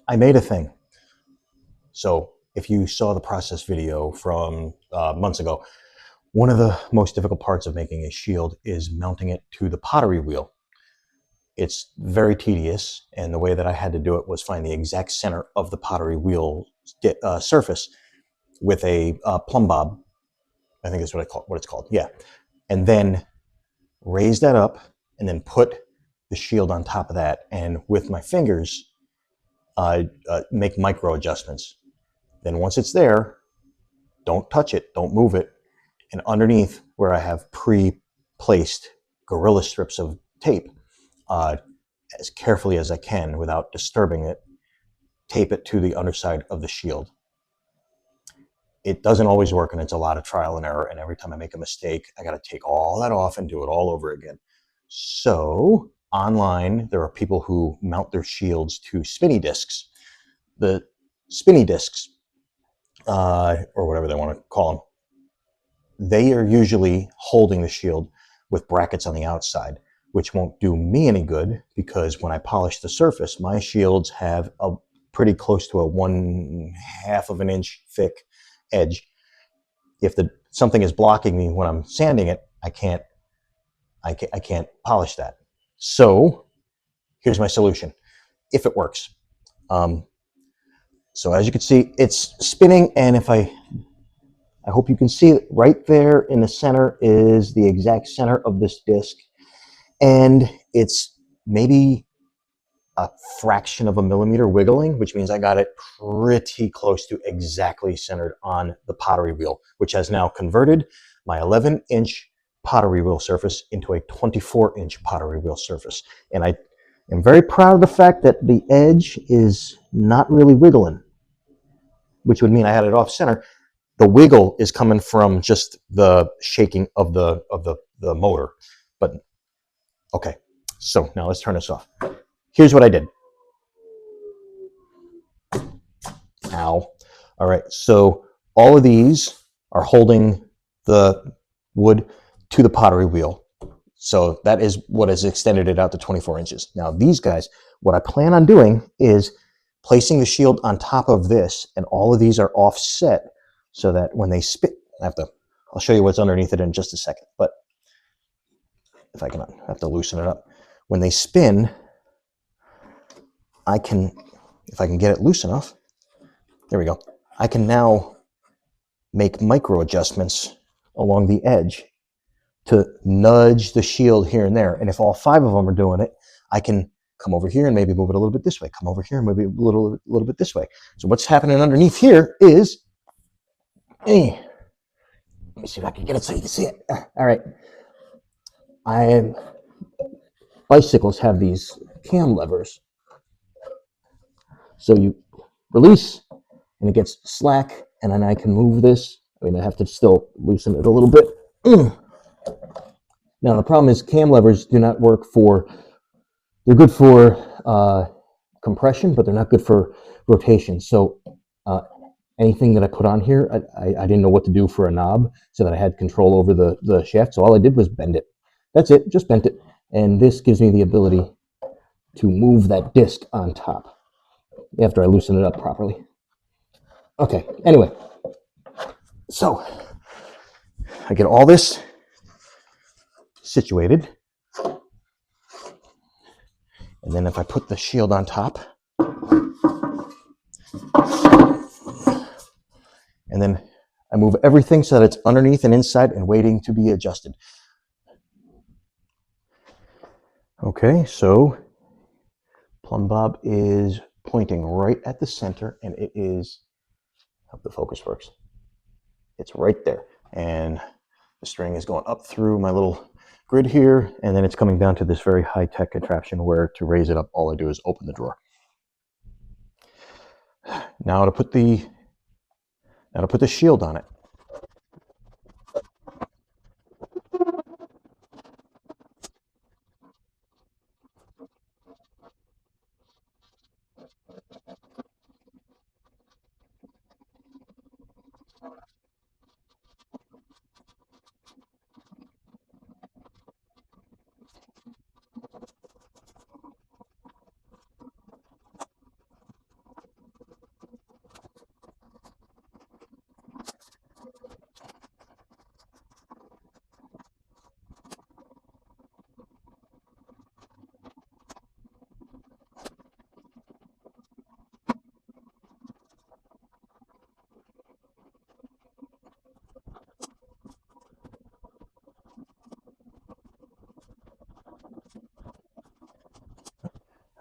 I made a thing. So if you saw the process video from months ago, one of the most difficult parts of making a shield is mounting it to the pottery wheel. It's very tedious, and the way that I had to do it was find the exact center of the pottery wheel surface with a plumb bob. I think that's what it's called. Yeah, and then raise that up, and then put the shield on top of that, and with my fingers, make micro adjustments. Then once it's there, don't touch it, don't move it, and underneath where I have pre-placed Gorilla strips of tape, as carefully as I can without disturbing it, tape it to the underside of the shield. It doesn't always work, and it's a lot of trial and error, and every time I make a mistake, I got to take all that off and do it all over again. So online, there are people who mount their shields to spinny discs. The spinny discs, or whatever they want to call them, they are usually holding the shield with brackets on the outside, which won't do me any good because when I polish the surface, my shields have a pretty close to a 1/2 of an inch thick edge. If something is blocking me when I'm sanding it, I can't polish that. So here's my solution, if it works. So as you can see, it's spinning, and if I hope you can see right there in the center is the exact center of this disc, and it's maybe a fraction of a millimeter wiggling, which means I got it pretty close to exactly centered on the pottery wheel, which has now converted my 11-inch pottery wheel surface into a 24-inch pottery wheel surface. And I am very proud of the fact that the edge is not really wiggling, which would mean I had it off center. The wiggle is coming from just the shaking of the motor. But okay, so now let's turn this off. Here's what I did. Ow. All right, so all of these are holding the wood to the pottery wheel. So that is what has extended it out to 24 inches. Now these guys, what I plan on doing is placing the shield on top of this, and all of these are offset so that when they spin, I'll show you what's underneath it in just a second, but if I have to loosen it up. When they spin, if I can get it loose enough, there we go. I can now make micro adjustments along the edge to nudge the shield here and there. And if all 5 of them are doing it, I can come over here and maybe move it a little bit this way, come over here and maybe a little bit this way. So what's happening underneath here is, let me see if I can get it so you can see it. All right. Bicycles have these cam levers. So you release and it gets slack, and then I can move this. I mean, I have to still loosen it a little bit. Now the problem is cam levers do not work they're good for compression, but they're not good for rotation. So anything that I put on here, I didn't know what to do for a knob so that I had control over the shaft. So all I did was bend it. That's it, just bent it. And this gives me the ability to move that disc on top after I loosen it up properly. Okay, anyway, so I get all this situated, and then if I put the shield on top, and then I move everything so that it's underneath and inside and waiting to be adjusted. Okay, so plumb bob is pointing right at the center, and it is, I hope the focus works, it's right there, and the string is going up through my little grid here, and then it's coming down to this very high-tech contraption where to raise it up, all I do is open the drawer. Now to put the shield on it.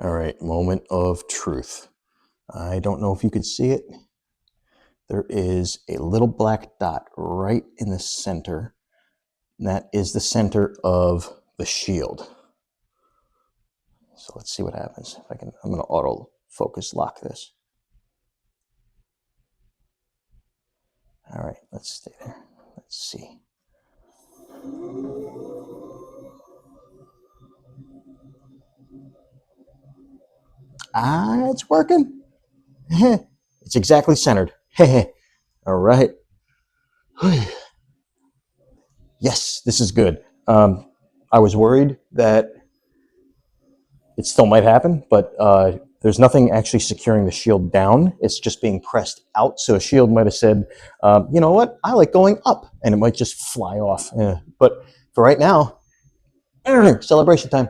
All right, moment of truth. I don't know if you could see it. There is a little black dot right in the center. And that is the center of the shield. So let's see what happens. If I can, I'm going to auto focus lock this. All right, let's stay there. Let's see. Ah, it's working. It's exactly centered. All right. Yes, this is good. I was worried that it still might happen, but there's nothing actually securing the shield down. It's just being pressed out. So a shield might have said, you know what, I like going up, and it might just fly off. But for right now, celebration time.